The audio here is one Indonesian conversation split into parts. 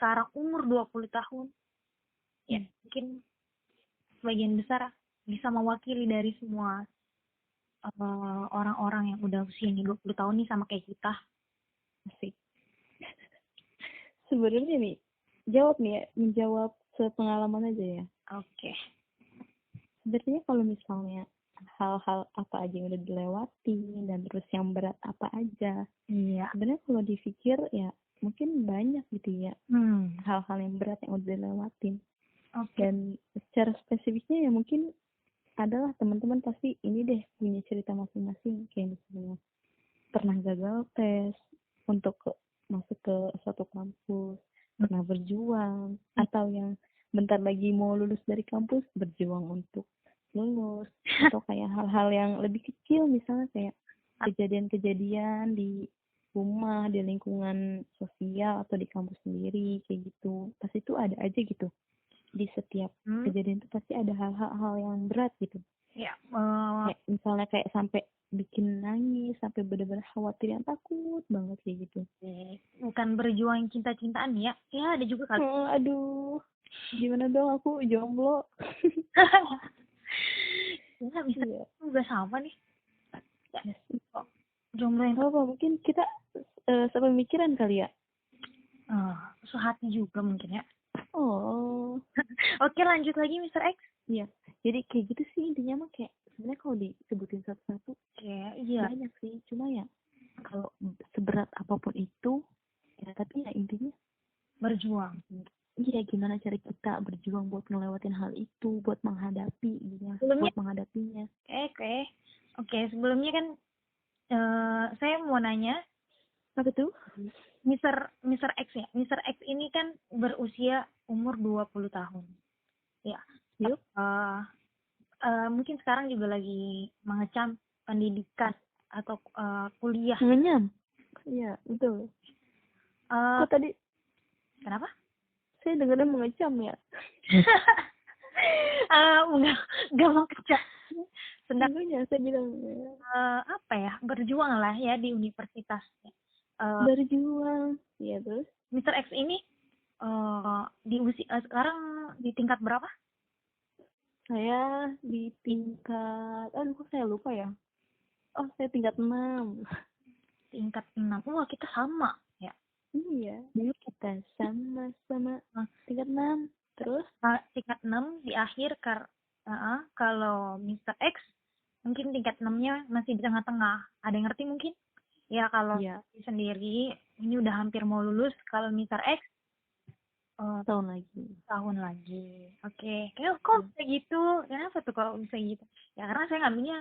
sekarang umur 20 tahun, ya mungkin sebagian besar bisa mewakili dari semua orang-orang yang udah usianya 20 tahun nih sama kayak kita. Asik. Sebenarnya nih, jawab nih ya, menjawab sepengalaman aja ya. Oke. Sebenarnya kalau misalnya hal-hal apa aja yang udah dilewati dan terus yang berat apa aja, Iya. sebenarnya kalau dipikir ya mungkin banyak gitu ya hal-hal yang berat yang udah dilewatin. Oke. Dan secara spesifiknya ya mungkin adalah teman-teman pasti ini deh punya cerita masing-masing, kayak misalnya pernah gagal tes untuk masuk ke suatu kampus, pernah berjuang, atau yang bentar lagi mau lulus dari kampus berjuang untuk lulus, atau kayak hal-hal yang lebih kecil misalnya kayak kejadian-kejadian di rumah, di lingkungan sosial atau di kampus sendiri kayak gitu. Pasti itu ada aja gitu. Di setiap kejadian itu pasti ada hal-hal yang berat gitu. Ya, Kayak misalnya kayak sampai bikin nangis, sampai benar-benar khawatir yang takut banget kayak gitu. bukan berjuang cinta-cintaan ya. Ya ada juga kali. Aduh, gimana dong aku jomblo. Ya bisa Iya. juga sama nih. Ya, Yes. jomblo yang apa mungkin kita sepemikiran kali ya. sehati juga mungkin ya. Oh. Oke, lanjut lagi Mr. X. Iya. Jadi kayak gitu sih intinya mah, kayak sebenarnya kalau disebutin satu-satu Iya. banyak sih. Cuma ya kalau seberat apapun itu ya, tapi ya intinya Berjuang. iya, gimana cara kita berjuang buat ngelewatin hal itu, buat menghadapinya, buat menghadapinya. Oke, sebelumnya kan saya mau nanya, Apa tuh? Mr. X ya. Mr. X ini kan berusia umur 20 tahun. Ya. Yuk. Mungkin sekarang juga lagi mengecam pendidikan atau kuliah. Mengenyam. Iya, betul. Kok tadi? Kenapa? Saya dengarnya mengecam ya. Enggak mau kecam. Sebenarnya saya bilang apa ya, berjuang lah ya di universitas. berjuang. Ya terus? Mr. X ini di usia sekarang di tingkat berapa? Saya di tingkat, kok saya lupa ya. Oh, saya tingkat 6. Tingkat 6. Wah, kita sama ya. Iya, kita sama-sama tingkat 6. Terus? Tingkat 6 di akhir kalau Mr. X mungkin tingkat 6-nya masih di tengah-tengah. Ada yang ngerti mungkin? Ya kalau sendiri ini udah hampir mau lulus. Kalau Mr. X tahun lagi. Oke. Kok bisa gitu? Kenapa tuh kalau bisa gitu? Ya karena saya ngambilnya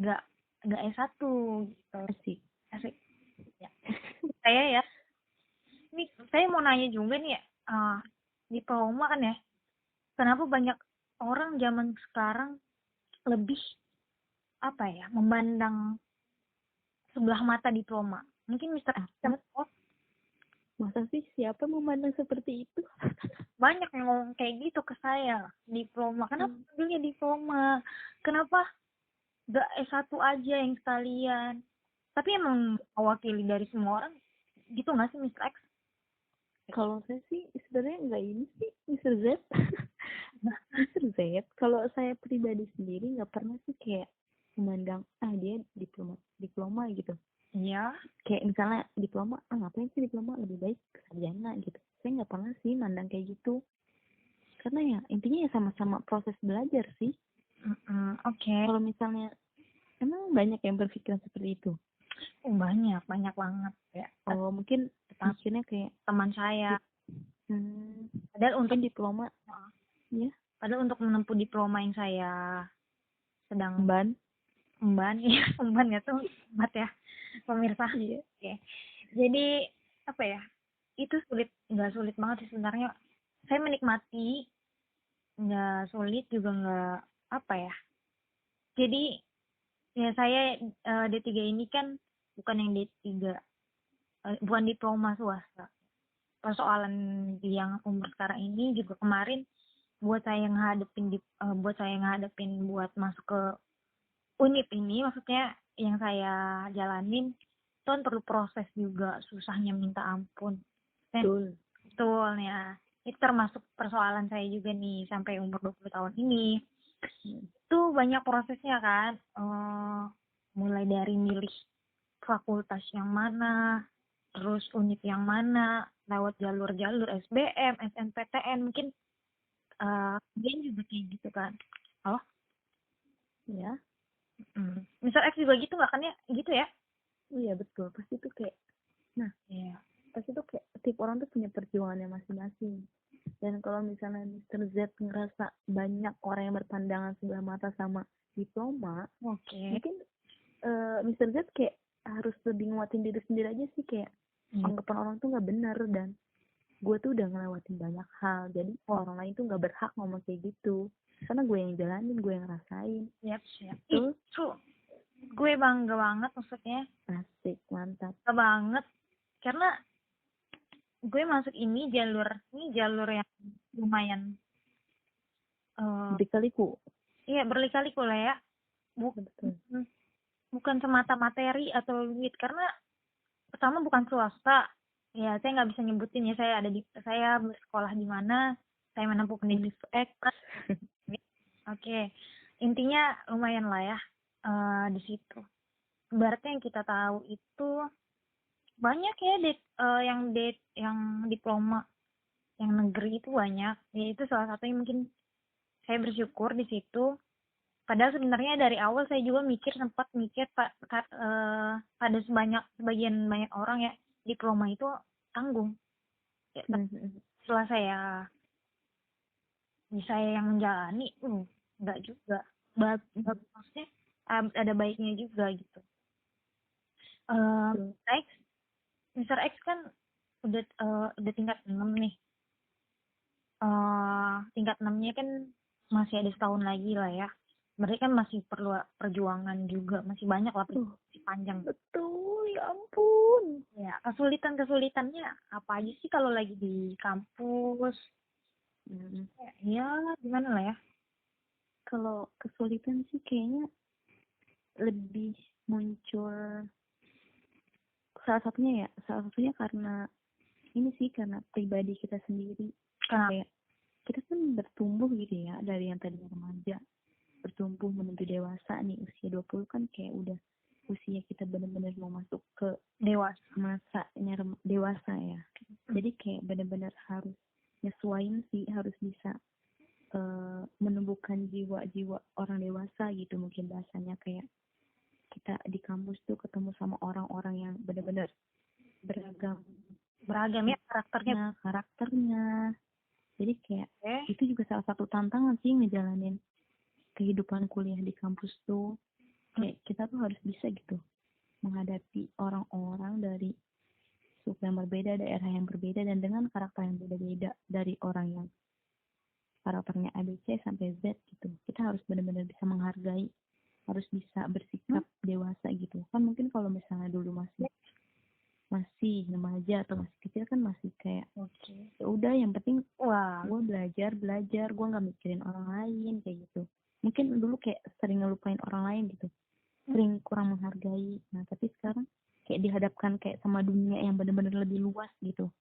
nggak S1 gitu. Asik. Ya. Saya ya. Ini saya mau nanya juga nih ya. Diploma kan ya. Kenapa banyak orang zaman sekarang lebih memandang sebelah mata diploma? Mungkin Mr. Masa sih siapa memandang seperti itu? Banyak yang ngomong kayak gitu ke saya. Diploma. Kenapa ambilnya diploma? Kenapa gak S1 aja yang sekalian? Tapi emang mewakili dari semua orang gitu gak sih Mr. X? Kalau saya sih sebenarnya nggak ini sih Mr. Z. Mr. Z, kalau saya pribadi sendiri nggak pernah sih kayak memandang dia diploma gitu. Iya. Kayak misalnya diploma, ngapain sih diploma, lebih baik sarjana gitu. Saya nggak pernah sih mandang kayak gitu. Karena ya intinya ya sama-sama proses belajar sih. Oke. Kalau misalnya emang banyak yang berpikiran seperti itu. Banyak banget ya. Mungkin akhirnya kayak teman saya. Padahal untuk diploma, ya. Padahal untuk menempuh diploma yang saya sedang emban ya tuh hebat ya pemirsa. Iya. Oke. Jadi itu nggak sulit banget sih sebenarnya. Saya menikmati, nggak sulit juga nggak jadi ya saya D3 ini kan bukan yang D3 bukan diploma swasta. Persoalan yang umur sekarang ini juga kemarin buat saya ngadepin buat masuk ke Unip ini, maksudnya yang saya jalanin itu kan perlu proses juga, susahnya minta ampun. Betul. Betul ya. Itu termasuk persoalan saya juga nih sampai umur 20 tahun ini. Itu banyak prosesnya kan. Mulai dari milih fakultas yang mana, terus unit yang mana, lewat jalur-jalur SBM, SNPTN, mungkin kalian juga kayak gitu kan. Oh, Ya, Mr. X juga gitu nggak kan ya? Gitu ya? iya betul. Pasti tuh kayak, nah, Iya. pasti tuh kayak tiap orang tuh punya perjuangannya masing-masing. Dan kalau misalnya Mr. Z ngerasa banyak orang yang berpandangan sebelah mata sama diploma, Oke. mungkin Mr. Z kayak harus lebih nguatin diri sendiri aja sih, kayak anggapan orang tuh nggak benar, dan gue tuh udah ngelewatin banyak hal, jadi orang lain tuh nggak berhak ngomong kayak gitu, karena gue yang jalanin, gue yang rasain. Siap. Tuh Gue bangga banget maksudnya. asik, mantap. Bangga banget. Karena gue masuk ini jalur yang lumayan Dikaliku. iya berliku-liku lah ya. Betul. Bukan semata materi atau duit, karena pertama bukan swasta. Ya, saya nggak bisa nyebutin ya saya bersekolah di mana, saya menempuh pendidikan X. Oke. Intinya lumayan lah ya di situ. Ibaratnya yang kita tahu itu banyak ya yang diploma yang negeri itu banyak. Ya itu salah satunya, mungkin saya bersyukur di situ. Padahal sebenarnya dari awal saya juga sempat mikir pada sebagian banyak orang ya, diploma itu tanggung. Ya, setelah saya yang menjalani, enggak juga. Maksudnya ada baiknya juga gitu. Mr. X kan udah tingkat 6 nih. Tingkat 6-nya kan masih ada setahun lagi lah ya. Berarti kan masih perlu perjuangan juga, masih banyak lah, masih panjang. Betul, ya ampun. Ya, kesulitannya apa aja sih kalau lagi di kampus? Ya, gimana lah ya? Kalau kesulitan sih kayaknya lebih muncul salah satunya karena ini sih, karena pribadi kita sendiri. Kayak kita kan bertumbuh gitu ya, dari yang tadinya remaja bertumbuh menuju dewasa nih, usia 20 kan kayak udah usia kita benar-benar mau masuk ke masanya dewasa ya. Jadi kayak benar-benar harus nyesuaiin sih, harus bisa menumbuhkan jiwa-jiwa orang dewasa gitu, mungkin bahasanya. Kayak kita di kampus tuh ketemu sama orang-orang yang benar-benar beragam ya karakternya. Jadi kayak itu juga salah satu tantangan sih ngejalanin kehidupan kuliah di kampus tuh. Kayak kita tuh harus bisa gitu menghadapi orang-orang dari suku yang berbeda, daerah yang berbeda, dan dengan karakter yang beda-beda dari orang yang karakternya ABC sampai Z gitu. Kita harus benar-benar bisa menghargai, harus bisa bersikap dewasa gitu. Kan mungkin kalau misalnya dulu masih remaja atau masih kecil kan masih kayak ya udah, yang penting gue belajar, gue nggak mikirin orang lain kayak gitu. Mungkin dulu kayak sering ngelupain orang lain gitu, sering kurang menghargai. Nah tapi sekarang kayak dihadapkan kayak sama dunia yang benar-benar lebih luas gitu.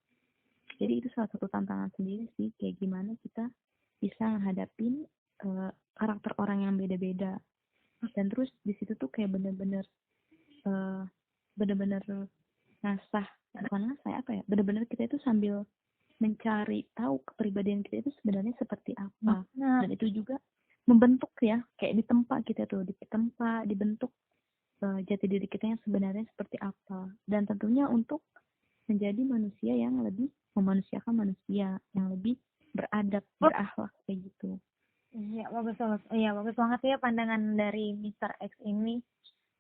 Jadi itu salah satu tantangan sendiri sih, kayak gimana kita bisa menghadapin karakter orang yang beda-beda. Dan terus di situ tuh kayak benar-benar benar-benar kita itu sambil mencari tahu kepribadian kita itu sebenarnya seperti apa. Dan itu juga membentuk ya, kayak ditempa kita tuh, dibentuk jati diri kita yang sebenarnya seperti apa. Dan tentunya untuk menjadi manusia yang lebih memanusiakan manusia, yang lebih beradab, berakhlak kayak gitu. Iya, bagus banget ya pandangan dari Mr. X ini.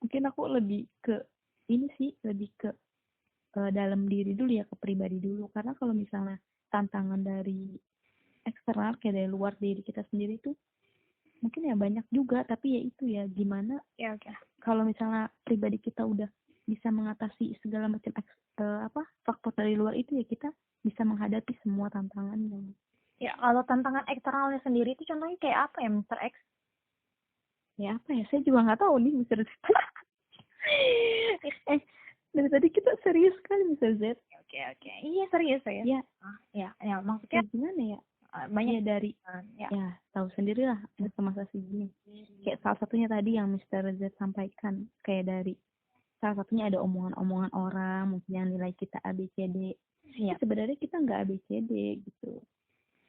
Mungkin aku lebih ke dalam diri dulu ya, ke pribadi dulu. Karena kalau misalnya tantangan dari eksternal kayak dari luar diri kita sendiri tuh mungkin ya banyak juga, tapi ya itu ya gimana kalau misalnya pribadi kita udah bisa mengatasi segala macam faktor dari luar itu, ya kita bisa menghadapi semua tantangannya. Ya, kalau tantangan eksternalnya sendiri itu contohnya kayak apa ya, Mr. X? Ya apa ya, saya juga nggak tahu nih Mr. Dari tadi kita serius kan, Mr. Z. Oke. Iya, serius. Ya, Ya, maksudnya kayak gimana ya? banyak Ya dari, ya. ya tahu sendirilah masa-masa segini. Kayak salah satunya tadi yang Mr. Z sampaikan, kayak dari salah satunya ada omongan-omongan orang mungkin yang nilai kita A B C D. Siap. Sebenarnya kita nggak A B C D gitu.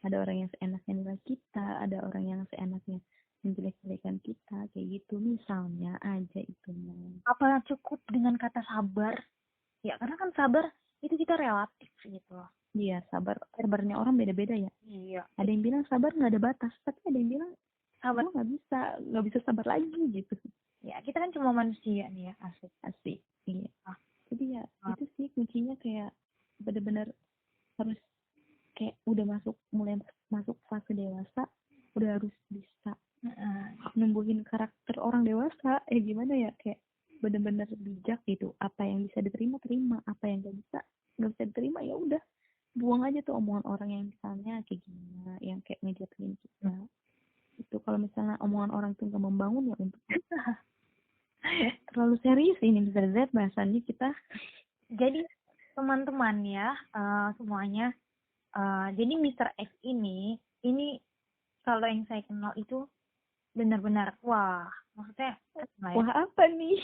Ada orang yang seenaknya nilai kita, ada orang yang seenaknya menjelek-jelekan kita, kayak gitu. Misalnya aja itu. Apa cukup dengan kata sabar? Ya, karena kan sabar itu kita relatif gitu loh. Iya, sabarnya orang beda-beda ya. Iya. Ada yang bilang sabar nggak ada batas, tapi ada yang bilang Sabar. gue nggak bisa sabar lagi gitu. Ya, kita kan cuma manusia nih ya, Asik. Iya. Ah. Jadi ya itu sih kuncinya, kayak benar-benar harus kayak udah mulai masuk fase dewasa, udah harus bisa numbuhin karakter orang dewasa. Gimana ya, kayak benar-benar bijak gitu. Apa yang bisa diterima terima, apa yang nggak bisa diterima ya udah buang aja tuh omongan orang yang misalnya kayak gimana, yang kayak ngejatuhin kita. Itu kalau misalnya omongan orang itu nggak membangun ya untuk terlalu serius ini Mr. Z bahasannya kita. Jadi teman-teman ya, semuanya, jadi Mr. X ini kalau yang saya kenal itu benar-benar wah, maksudnya wah apa nih?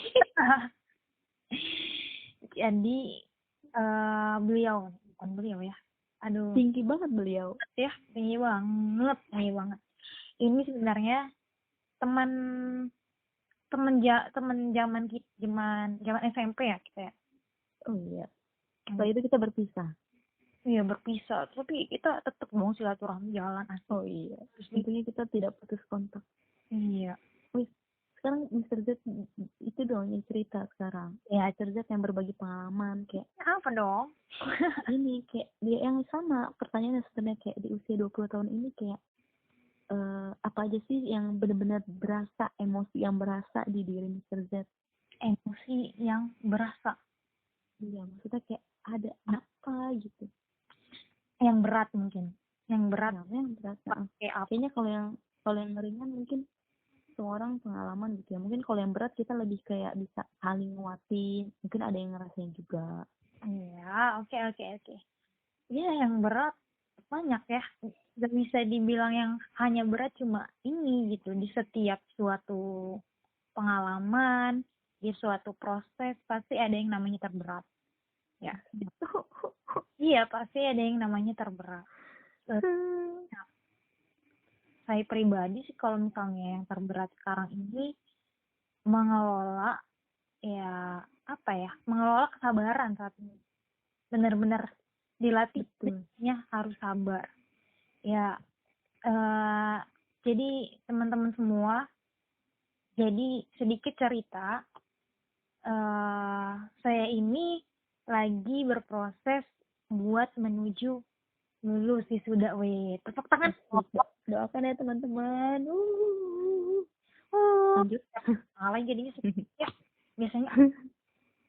Jadi bukan beliau ya, aduh, tinggi banget beliau ya, tinggi banget. Ini sebenarnya teman zaman SMP ya kita ya. Oh iya, setelah itu kita berpisah. Iya, berpisah, tapi kita tetap mau silaturahmi jalan asli. Oh iya, intinya kita tidak putus kontak. Iya. Wih, sekarang Mr. Z itu dong yang cerita sekarang. Ya, Mr. Z yang berbagi pengalaman kayak Apa dong? ini, kayak dia yang sama pertanyaannya sebenarnya, kayak di usia 20 tahun ini kayak apa aja sih yang benar-benar berasa, emosi yang berasa di diri Mr. Z? Emosi yang berasa. Iya, maksudnya kayak ada apa gitu. Yang berat mungkin. Yang berat. Ya, yang berasa. Kayak apa? Kayaknya kalau yang ringan mungkin semua orang pengalaman gitu ya. Mungkin kalau yang berat kita lebih kayak bisa saling nguatin. Mungkin ada yang ngerasain juga. Iya, oke. Iya, yang berat banyak ya. Gak bisa dibilang yang hanya berat cuma ini gitu. Di setiap suatu pengalaman, di suatu proses pasti ada yang namanya terberat. Ya. Iya, pasti ada yang namanya terberat. Saya pribadi sih kalau misalnya yang terberat sekarang ini mengelola mengelola kesabaran saat ini. Benar-benar dilatih, harus sabar. Ya, jadi teman-teman semua, jadi sedikit cerita, saya ini lagi berproses buat menuju lulus wisuda. Tepuk tangan. Doakan ya teman-teman. Lanjut. Alay jadinya ya, biasanya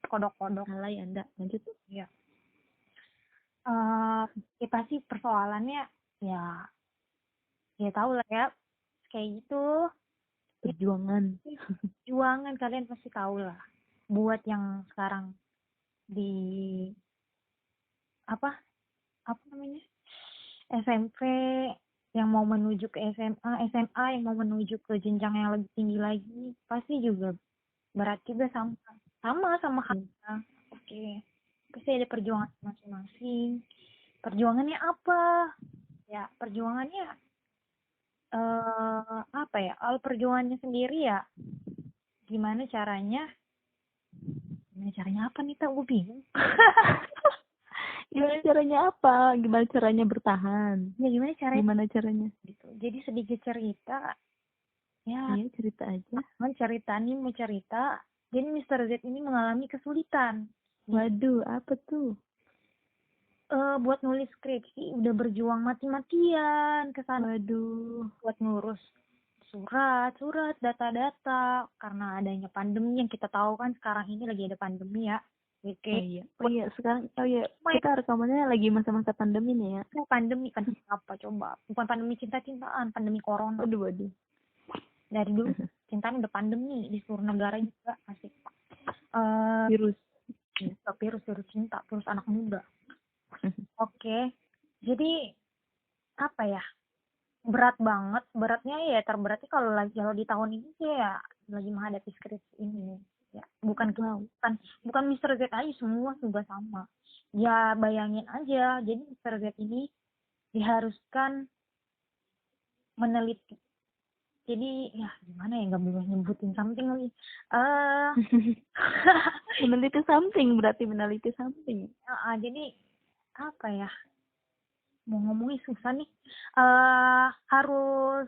kodok-kodok. Alay Anda. Lanjut. Iya. Kita sih persoalannya ya tahu lah ya, kayak gitu. Perjuangan Kalian pasti tahu lah. Buat yang sekarang di apa namanya, SMP, yang mau menuju ke SMA yang mau menuju ke jenjang yang lebih tinggi lagi, pasti juga berat juga sama kita. Oke. Pasti ada perjuangan masing-masing. Perjuangannya apa? Ya, perjuangannya perjuangannya sendiri ya. Gimana caranya apa nih, Gue bingung. Gimana caranya apa? Gimana caranya bertahan? Ya, gimana caranya? Gitu. Jadi sedikit cerita. Ya. Iya, cerita aja. Mau cerita. Jadi Mr. Z ini mengalami kesulitan. Waduh, apa tuh? Buat nulis skripsi udah berjuang mati-matian ke sana. Waduh. Buat ngurus surat, data-data, karena adanya pandemi yang kita tahu kan sekarang ini lagi ada pandemi ya. Oke. Oh iya, sekarang kita rekamannya lagi masa-masa pandemi nih ya. Pandemi apa coba? Bukan pandemi cinta-cintaan, pandemi corona. Waduh. Dari dulu cintaan udah pandemi di seluruh negara juga, asik. Virus. virus cinta, virus anak muda. Oke. Jadi apa ya? Berat banget, beratnya ya terberatnya kalau di tahun ini sih ya lagi menghadapi skripsi ini ya, bukan Mr. Z aja, semua juga sama ya. Bayangin aja, jadi Mr. Z ini diharuskan meneliti, jadi ya gimana ya, nggak boleh nyebutin something lagi. Meneliti something. Jadi apa ya, mau ngomongnya susah nih. Harus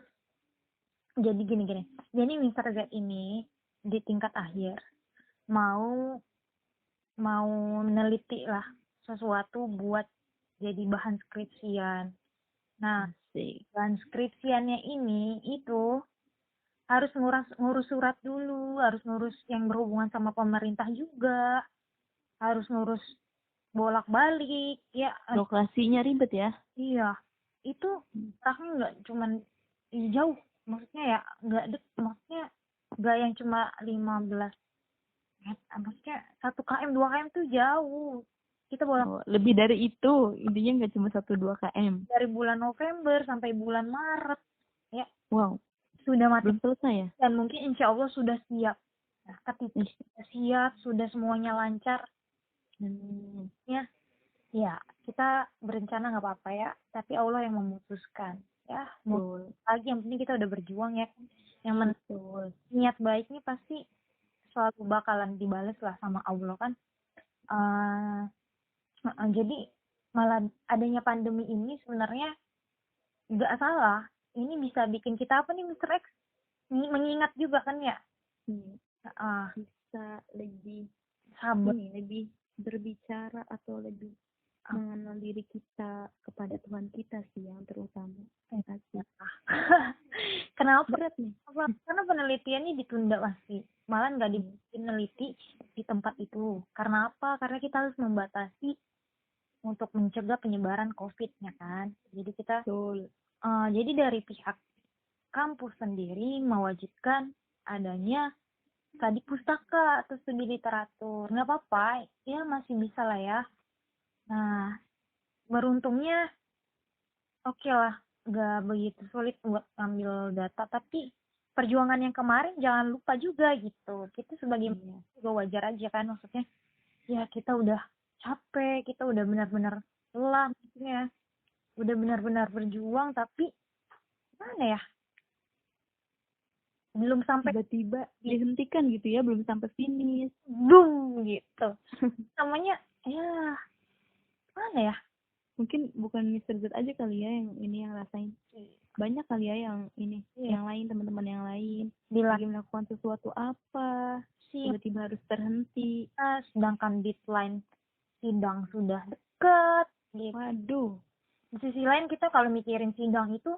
jadi gini. Jadi Mr. Z ini di tingkat akhir mau meneliti lah sesuatu buat jadi bahan skripsian. Nah, bahan skripsiannya ini itu harus ngurus surat dulu, harus ngurus yang berhubungan sama pemerintah juga, harus ngurus bolak-balik ya. Lokasinya ribet ya. Iya, itu taknya nggak cuman jauh, maksudnya ya maksudnya nggak yang cuma 15 meter, maksudnya 1 km 2 km tuh jauh. Kita lebih dari itu, intinya nggak cuma 1-2 km. Dari bulan November sampai bulan Maret ya. Wow, sudah belum selesai ya. Dan mungkin insya Allah sudah siap. Nah, ketika siap, sudah semuanya lancar, ya kita berencana nggak apa-apa ya, tapi Allah yang memutuskan ya. Lagi yang penting kita udah berjuang ya. Yang niat baik ini pasti selalu bakalan dibalas lah sama Allah kan. Jadi malah adanya pandemi ini sebenarnya nggak salah. Ini bisa bikin kita apa nih Mr. X? Mengingat juga kan ya. Bisa lebih sabar, lebih berbicara atau lebih mengenal diri kita kepada Tuhan kita sih yang terutama. Kenapa berat nih? Karena penelitiannya ditunda pasti, malah nggak dineliti di tempat itu. Karena apa? Karena kita harus membatasi untuk mencegah penyebaran COVID-nya kan. Jadi kita jadi dari pihak kampus sendiri mewajibkan adanya tadi pustaka atau studi literatur. Nggak apa-apa, ya masih bisa lah ya. Nah, beruntungnya oke lah, nggak begitu sulit buat ambil data, tapi perjuangan yang kemarin jangan lupa juga gitu. Kita sebagai juga wajar aja kan, maksudnya ya kita udah capek, kita udah benar-benar lelah, maksudnya udah benar-benar berjuang, tapi mana ya, belum sampai tiba-tiba dihentikan gitu ya, belum sampai finish, boom gitu. Namanya ya mana ya, mungkin bukan Mr. Z aja kali ya yang rasain, banyak kali ya yang yang lain, teman-teman yang lain lagi melakukan sesuatu apa tiba-tiba harus terhenti, sedangkan deadline sidang sudah dekat gitu. Waduh, di sisi lain kita kalau mikirin sidang itu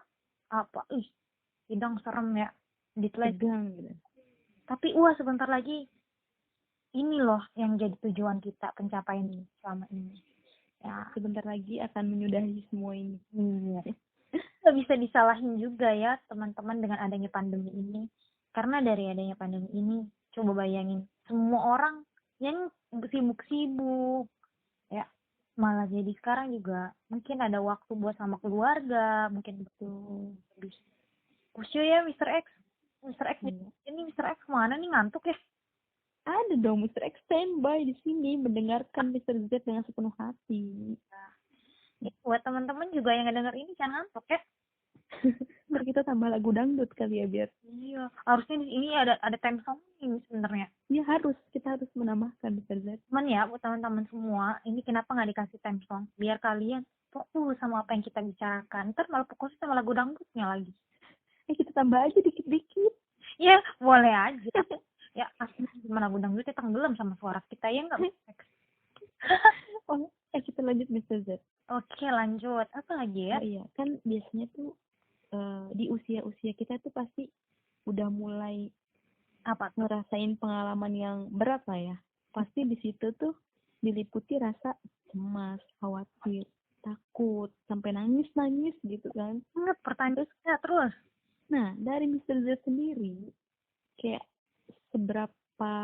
apa, sidang serem ya, deadline tegang gitu. Tapi sebentar lagi ini loh yang jadi tujuan kita, pencapaian selama ini ya. Sebentar lagi akan menyudahi semua ini. Gak bisa disalahin juga ya teman-teman dengan adanya pandemi ini. Karena dari adanya pandemi ini, coba bayangin semua orang yang sibuk-sibuk ya, malah jadi sekarang juga mungkin ada waktu buat sama keluarga, mungkin betul lebih khusyuk ya Mr. X. Ini Mr. X mana nih, ngantuk ya? Ada dong, Mr. X standby di sini mendengarkan Mr. Z dengan sepenuh hati. Nah, buat teman-teman juga yang ngedenger ini jangan ngantuk ya. Ntar kita tambah lagu dangdut kali ya biar. Iya, harusnya di sini ada theme song ini sebenarnya. Iya kita harus menambahkan Mr. Z. Cuman ya buat teman-teman semua, ini kenapa nggak dikasih theme song? Biar kalian fokus sama apa yang kita bicarakan. Ntar malah fokus sama lagu dangdutnya lagi. Kita tambah aja dikit-dikit. Ya boleh aja. Ya asli cuma lagu dangdutnya tenggelam sama suara kita ya nggak? Kita lanjut Mr. Z. Oke, lanjut. Apa lagi ya? Iya, kan biasanya tuh di usia-usia kita tuh pasti udah mulai ngerasain pengalaman yang berat lah ya. Pasti di situ tuh diliputi rasa cemas, khawatir, takut, sampai nangis gitu kan. Ingat pertanyaannya terus. Nah, dari Mr. Z sendiri, kayak seberapa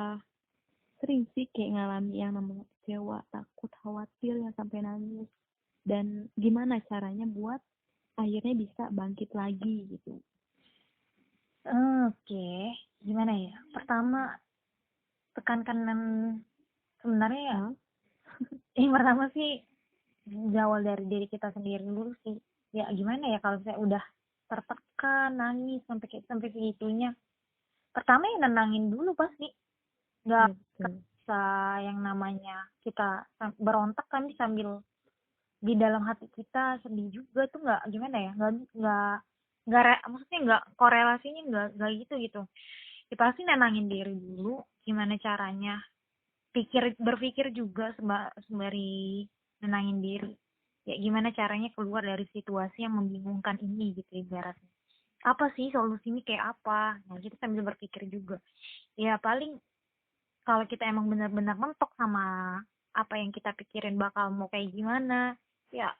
sering sih kayak ngalami yang namanya kecewa, takut, khawatir yang sampai nangis. Dan gimana caranya buat akhirnya bisa bangkit lagi gitu. Oke, gimana ya? Pertama, tekankan sebenarnya ya, Hah? yang pertama sih berawal dari diri kita sendiri dulu sih. Ya gimana ya kalau saya udah tertekan, nangis sampai segitunya. Pertama ya nenangin dulu pasti. Nggak Iya betul. bisa yang namanya kita berontak kan sambil di dalam hati kita sedih juga tuh nggak gimana ya maksudnya nggak korelasinya nggak gitu ya pasti nenangin diri dulu gimana caranya berpikir juga sembari nenangin diri ya gimana caranya keluar dari situasi yang membingungkan ini gitu ibaratnya apa sih solusinya kayak apa nah kita sambil berpikir juga ya paling kalau kita emang benar-benar mentok sama apa yang kita pikirin bakal mau kayak gimana ya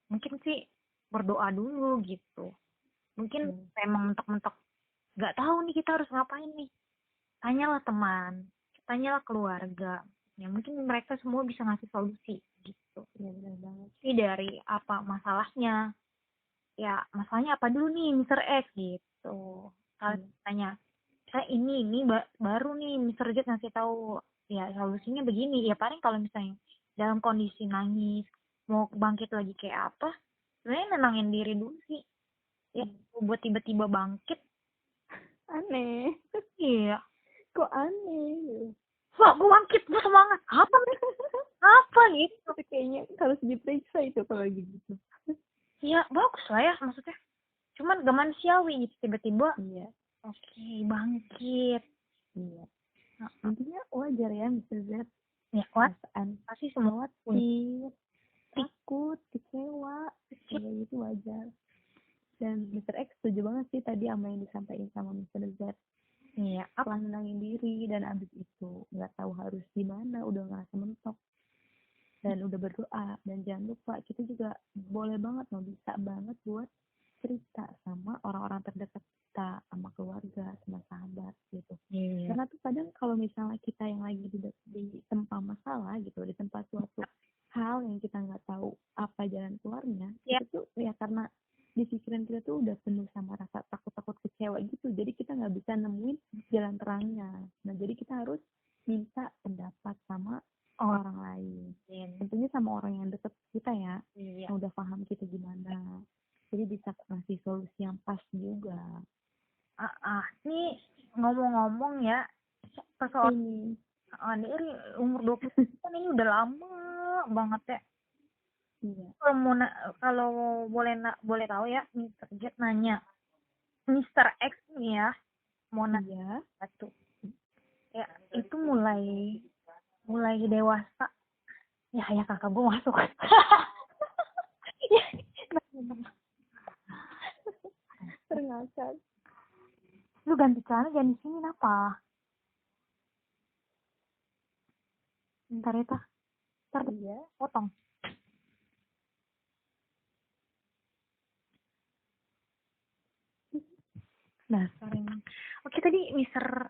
mungkin sih berdoa dulu gitu mungkin Hmm. emang mentok-mentok nggak tahu nih kita harus ngapain nih tanyalah teman tanyalah keluarga ya mungkin mereka semua bisa ngasih solusi gitu Iya benar banget. sih dari apa masalahnya ya masalahnya apa dulu nih Mister X gitu kalau Iya. tanya saya ini baru nih Mister Z ngasih tahu ya solusinya begini ya paling kalau misalnya dalam kondisi nangis mau bangkit lagi kayak apa sebenarnya nenangin diri dulu sih ya buat tiba-tiba bangkit Aneh. iya Kok aneh? wah gue bangkit gue semangat apa gitu Itu kayaknya harus diperiksa itu kalau gitu. ya bagus lah ya maksudnya cuman gak manusiawi gitu tiba-tiba Iya. oke bangkit Iya. nah, Intinya wajar ya Mr. Z. ya kuat Perasaan pasti semua punya khawatir, takut, kecewa, kayak gitu wajar. Dan Mr. X setuju banget sih tadi sama yang disampaikan sama Mr. Z. iya Setelah nenangin diri dan abis itu nggak tahu harus gimana, udah ngerasa mentok dan udah berdoa. Dan jangan lupa kita juga boleh banget, bisa banget buat cerita sama orang-orang terdekat kita, sama keluarga, sama sahabat gitu. iya Karena tuh kadang kalau misalnya kita yang lagi di tempat masalah gitu, di tempat suatu hal yang kita nggak tahu apa jalan keluarnya, ya itu tuh ya karena di pikiran kita tuh udah penuh sama rasa takut-takut kecewa gitu, jadi kita nggak bisa nemuin jalan terangnya. Nah jadi kita harus minta pendapat sama orang lain, tentunya sama orang yang deket kita ya, iya yang udah paham kita gimana, jadi bisa ngasih solusi yang pas juga. Nih ngomong-ngomong ya persoalan Ini dari umur 20 kan ini udah lama banget ya iya kalau mau kalau boleh tahu ya Mister Jet nanya Mister X nih ya mau nanya iya satu ya itu mulai mulai dewasa ya ya kakak gue masuk ya terngakak. lu ganti celana jangan di sini apa ntar ya ntar Iya potong dasar emang oke tadi Mister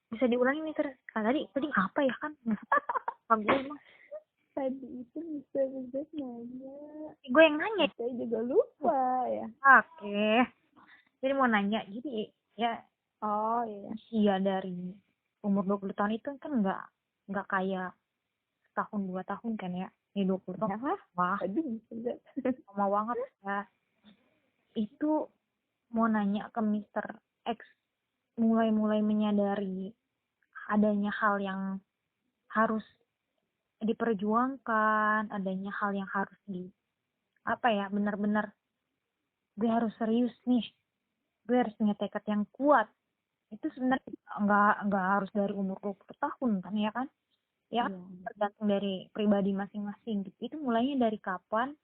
bisa diulangi Mister tadi apa ya kan kakak gue emang tadi itu Mr. Z nanya, gue yang nanya saya juga lupa ya. oke jadi mau nanya jadi ya Oh iya usia dari umur 20 tahun itu kan nggak kayak setahun 2 tahun kan ya ini 20 tahun ya. wah Aduh Mr. Z. lama banget ya itu mau nanya ke Mister X mulai menyadari adanya hal yang harus diperjuangkan adanya hal yang harus apa ya benar-benar gue harus serius nih gue harus punya tekad yang kuat itu sebenarnya nggak harus dari umur 20 tahun kan ya kan ya Iya tergantung dari pribadi masing-masing gitu itu mulainya dari kapan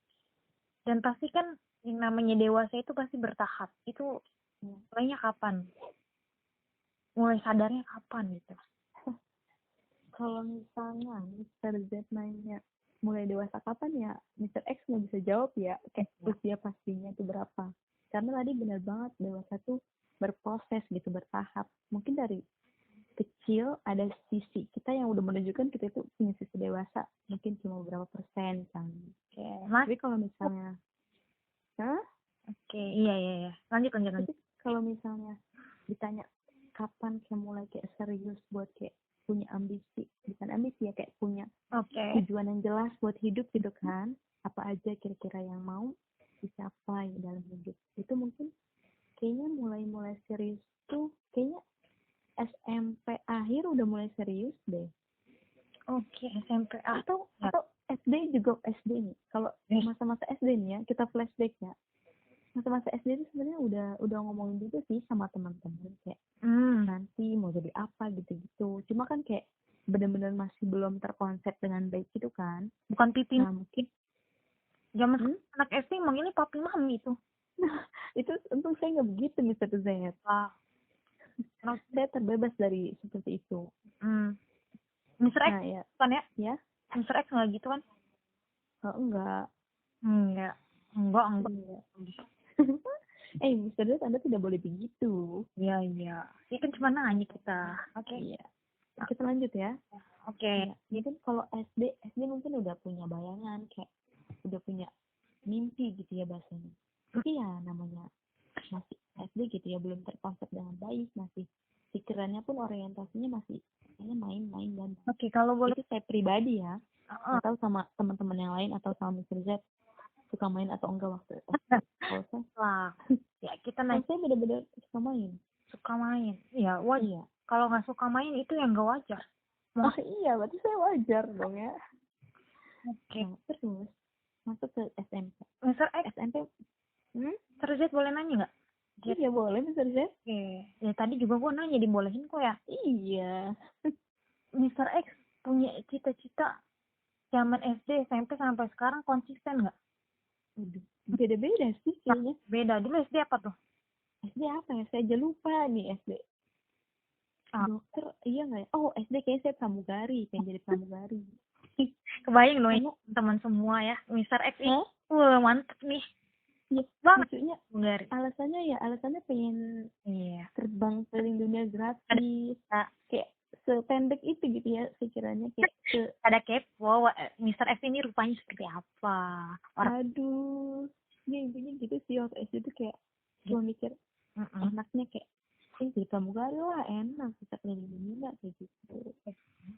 dan pasti kan yang namanya dewasa itu pasti bertahap itu mulainya kapan mulai sadarnya kapan gitu kalau misalnya Mr. Z nanya mulai dewasa kapan ya, Mr. X nggak bisa jawab ya kayak usia pastinya itu berapa, karena tadi benar banget dewasa tuh berproses gitu, bertahap. Mungkin dari kecil ada menunjukkan kita itu punya sisi dewasa mungkin cuma beberapa persen kan. Oke, Mas. Tapi kalau misalnya Oke, iya. Lanjut. tapi kalau misalnya ditanya kapan kayak mulai kayak serius buat kayak punya ambisi, bukan ambisi ya, kayak punya Oke. tujuan yang jelas buat hidup gitu kan, apa aja kira-kira yang mau dicapai dalam hidup itu mungkin kayaknya mulai serius tuh kayaknya SMP akhir udah mulai serius deh. Oke, SMP Atau SD juga SD nih. Kalau masa-masa SD nih ya, kita flashback ya. Masa-masa SD itu sebenarnya udah ngomongin juga sih sama teman-teman kayak nanti mau jadi apa gitu-gitu. Cuma kan kayak benar-benar masih belum terkonsep dengan baik gitu kan. Bukan pipi. Nah, mungkin zaman anak SD emang ini papi mami itu. Nah, itu untung saya nggak begitu, Mr. Z. Saya terbebas dari seperti itu. Mr. X Nah, ya. kan ya? Ya? Mr. X nggak gitu kan? Oh, enggak. Enggak. Mr. Z, Anda tidak boleh begitu. Iya. Ya kan cuma nanya kita. Oke. Iya. Kita lanjut ya. Oke. Ya, mungkin kalau SD mungkin udah punya bayangan, kayak udah punya mimpi gitu ya bahasanya. Tapi ya namanya masih SD gitu ya, belum terkonsep dengan baik, masih pikirannya pun orientasinya masih main-main dan kalau boleh itu saya pribadi ya, atau sama teman-teman yang lain atau sama Mr. Z suka main atau enggak waktu itu. Kalau saya ya kita nanya, saya benar-benar suka main. Ya wajar. Iya. Kalau nggak suka main itu yang nggak wajar. Iya, berarti saya wajar dong ya. Oke. Nah, terus masuk ke SMP. Mr. X SMP Mr. Z boleh nanya nggak? Iya boleh Mr. Z. Oke. Ya tadi juga gua nanya dibolehin kok ya. Iya. Mr. X punya cita-cita zaman SD, SMP sampai sekarang konsisten nggak? Beda-beda sih kayaknya. Beda. Dulu SD apa tuh? SD apa ya? Saya aja lupa nih SD. Dokter, iya nggak ya? Oh, SD kayaknya saya pramugari, pengen jadi pramugari. Kebayang loh teman semua ya, Mr. X ini. Mantep nih. Iya, lucunya alasannya pengen terbang keliling dunia gratis. Kayak sependek itu gitu ya sekiranya, kayak ada kepo Mr. X ini rupanya seperti apa. Aduh, intinya gitu sih waktu SD tuh kayak cuma mikir enaknya kayak jadi pramugari lah, enak bisa keliling dunia kayak gitu.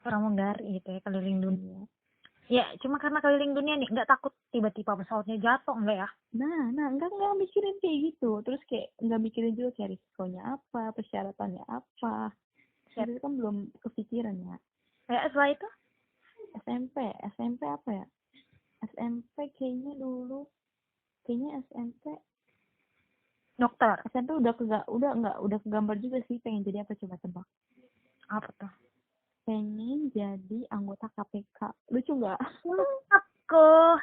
Pramugari gitu ya, keliling dunia. Ya, cuma karena keliling dunia nih, nggak takut tiba-tiba pesawatnya jatuh, enggak ya? Nah, enggak mikirin kayak gitu. Terus kayak nggak mikirin juga kayak risikonya apa, persyaratannya apa. Itu kan belum kepikiran ya. Kayak setelah itu? SMP apa ya? SMP kayaknya dulu, SMP dokter. SMP udah kegambar juga sih pengen jadi apa, coba tebak. Apa tuh? Pengen jadi anggota KPK. Lucu nggak? Aku.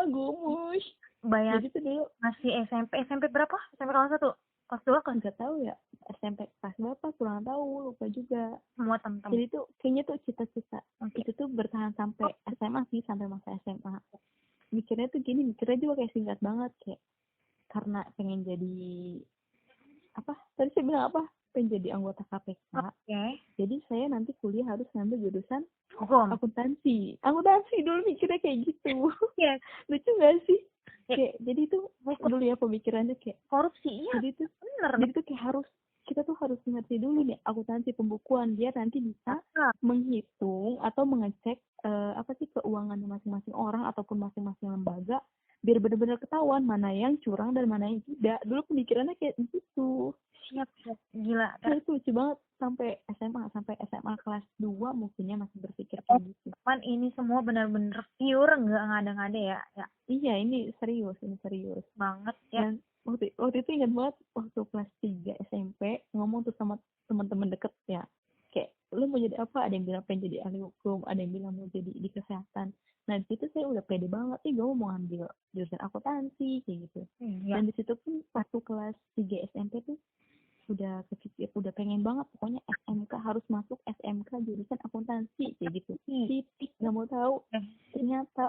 Gumus. Bayang. Jadi tuh dulu masih SMP berapa? SMP kelas 1? Kelas 2 kan? Nggak tahu ya. SMP kelas berapa? Kurang tahu, lupa juga. Semua teman-teman. Jadi tuh kayaknya tuh cita-cita itu tuh bertahan sampai SMA sih, sampai masa SMA. Mikirnya juga kayak singkat banget, kayak karena pengen jadi apa? Tadi saya bilang apa? Pengen jadi anggota KPK. Jadi saya nanti kuliah harus ngambil jurusan hukum. Akuntansi dulu mikirnya kayak gitu. Lucu nggak sih? Kayak jadi tuh dulu ya pemikirannya kayak korupsi. Jadi tuh bener. Jadi tuh kayak kita tuh harus ngerti dulu nih akuntansi pembukuan, biar nanti bisa menghitung atau mengecek apa sih keuangannya masing-masing orang ataupun masing-masing lembaga, biar benar-benar ketahuan mana yang curang dan mana yang tidak. Dulu pemikirannya kayak gitu. Siap. Gila. Itu lucu banget sampai SMA kelas 2 mungkinnya masih berpikir kayak gitu. Kan ini semua benar-benar pure, nggak ngada-ngada ya. Iya, ini serius banget ya. Dan waktu itu ingat banget waktu kelas 3 SMP ngomong tuh sama teman-teman deket ya, kayak lu mau jadi apa, ada yang bilang pengen jadi ahli hukum, ada yang bilang mau jadi di kesehatan. Nah di situ saya udah pede banget, gue mau ngambil jurusan akuntansi kayak gitu. Dan di situ pun waktu kelas 3 SMP tuh udah kepikir, udah pengen banget pokoknya SMK, harus masuk SMK jurusan akuntansi kayak gitu. Titik, nggak mau tahu. Ternyata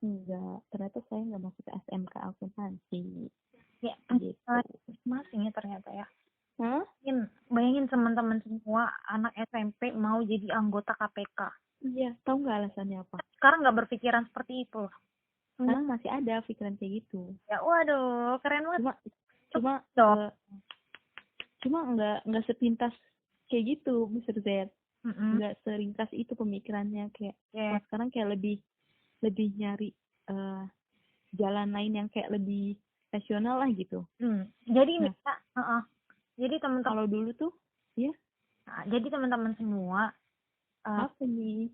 enggak, ternyata saya nggak masuk ke SMK akuntansi. Ya, gitu. masing ya ternyata ya. Hah? Bayangin teman-teman semua anak SMP mau jadi anggota KPK. Iya, tahu nggak alasannya apa? Sekarang nggak berpikiran seperti itu loh. Sekarang masih ada pikiran kayak gitu. Ya waduh, keren banget. Cuma Dong. Cuma nggak sepintas kayak gitu, Mr. Z. Mm-mm. Nggak seringkas itu pemikirannya, kayak Yeah. sekarang kayak lebih nyari jalan lain yang kayak lebih rasional lah gitu. Jadi Nah, jadi teman-teman, kalau dulu tuh ya jadi teman-teman semua, apa nih?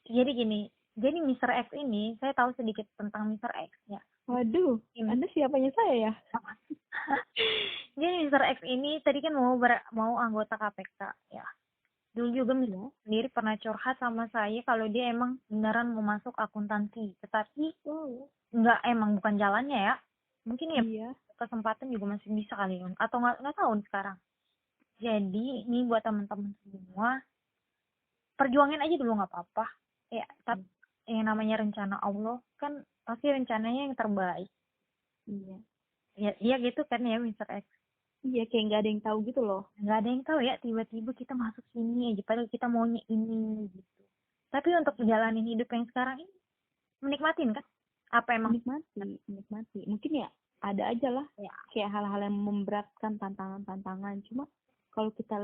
jadi gini, jadi Mr. X ini saya tahu sedikit tentang Mr. X ya. Waduh, Anda siapanya saya ya? Jadi Mr. X ini tadi kan mau anggota KPK ya. Dulu juga Mr. sendiri pernah curhat sama saya kalau dia emang beneran mau masuk akuntansi, tetapi nggak, emang bukan jalannya ya. Mungkin ya Iya. kesempatan juga masih bisa kali ya, atau nggak tahu sekarang. Jadi ini buat teman-teman semua, perjuangin aja dulu nggak apa-apa ya. Tapi yang namanya rencana Allah kan pasti rencananya yang terbaik. Iya. Ya iya gitu kan ya Mr. X. Iya, kayak nggak ada yang tahu gitu loh. Nggak ada yang tahu ya, tiba-tiba kita masuk sini aja padahal kita maunya ini gitu. Tapi untuk jalanin hidup yang sekarang ini menikmatin kan? Apa emang Menikmati. Mungkin ya ada aja lah ya, kayak hal-hal yang memberatkan, tantangan. Cuma kalau kita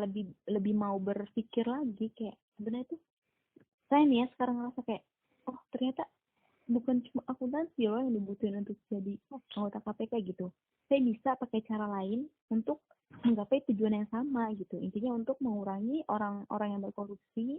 lebih mau berpikir lagi, kayak sebenarnya tuh saya nih ya sekarang ngerasa kayak, oh ternyata bukan cuma akuntansi loh yang dibutuhin untuk jadi anggota KPK gitu. Saya bisa pakai cara lain untuk menggapai tujuan yang sama gitu. Intinya untuk mengurangi orang-orang yang berkorupsi,